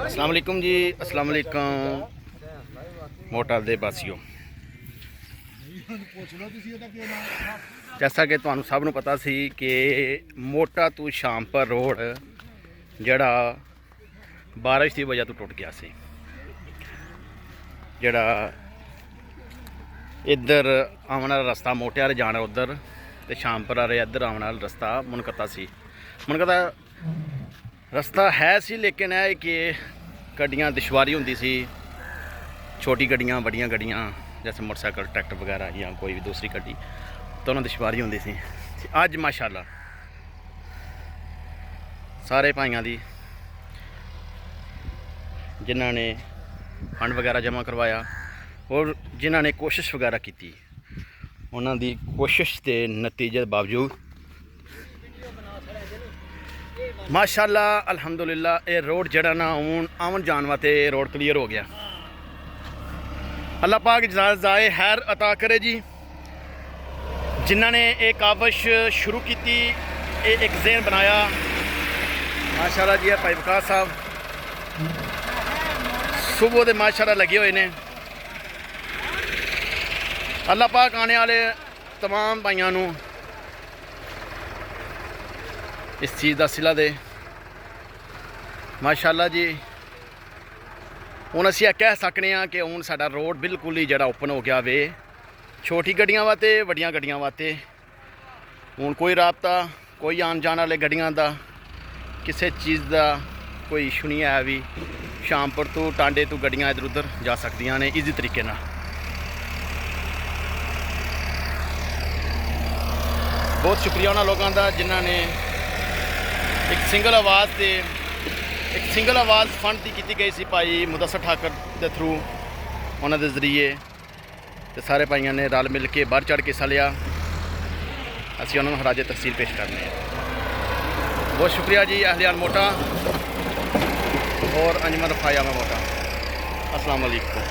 अस्सलाम वालेकुम जी, अस्सलाम वालेकुम मोटा दे वासियों। जैसा कि तुहानू सब नू पता सी कि मोटा तू शामपुर रोड जड़ा बारिश की वजह तो टुट गया सी। जड़ा इधर आने वाला रस्ता मोटे वाले जाना उधर तो शामपुर वाले इधर आने वाला रस्ता मुनकता सी। मुनकता रस्ता है सी, लेकिन है कि गड्डियाँ दुश्वारी होंदी सी, छोटी गड्डियाँ बड़ियाँ गड्डियाँ जैसे मोटरसाइकिल ट्रैक्टर वगैरह या कोई भी दूसरी गड्डी तो उन्होंने दुश्वारी होंदी सी। अज माशाअल्लाह सारे भाइयों दी जिन्हों ने फंड वगैरह जमा करवाया और जिन्हों ने कोशिश वगैरह की, उन्हों दी कोशिश के नतीजे बावजूद माशाअल्लाह अल्हम्दुलिल्लाह ये रोड जड़ा ना आवन जान वास्ते रोड क्लीयर हो गया। अल्लाह पाक जाए खैर अता करे जी। जिन्हों ने एक काविश शुरू की, एक ज़हन बनाया, माशाअल्लाह जी। भाई विकास साहब सुबह के माशाअल्लाह लगे हुए ने। अल्लाह पाक आने वाले तमाम भाइयों नू इस चीज़ का सिला दे माशाअल्लाह जी। हुण असीं कह सकते हैं कि हुण साडा रोड बिल्कुल ही जड़ा ओपन हो गया वे, छोटी गड्डियां वास्ते वड्डियां गड्डियां वास्ते। हुण कोई राबता कोई आन जान वाले गड्डियां दा किसी चीज़ का कोई इशू नहीं है भी। शामपुर तो टांडे तो गड्डियां इधर उधर जा सकदियां ने ईजी तरीके नाल। बहुत शुक्रिया उन्होंने लोगों का जिन्होंने एक सिंगल आवाज़ फंड की गई सी भाई मुदस्सर ठाकर के थ्रू, उन्होंने जरिए तो सारे भाइयों ने रल मिल के बढ़ चढ़ के हिस्सा लिया। असी उन्होंने खराजे तहसील पेश करने हैं। बहुत शुक्रिया जी अहलियान मोटा और अंजमन रफाया में मोटा। अस्सलाम वालेकुम।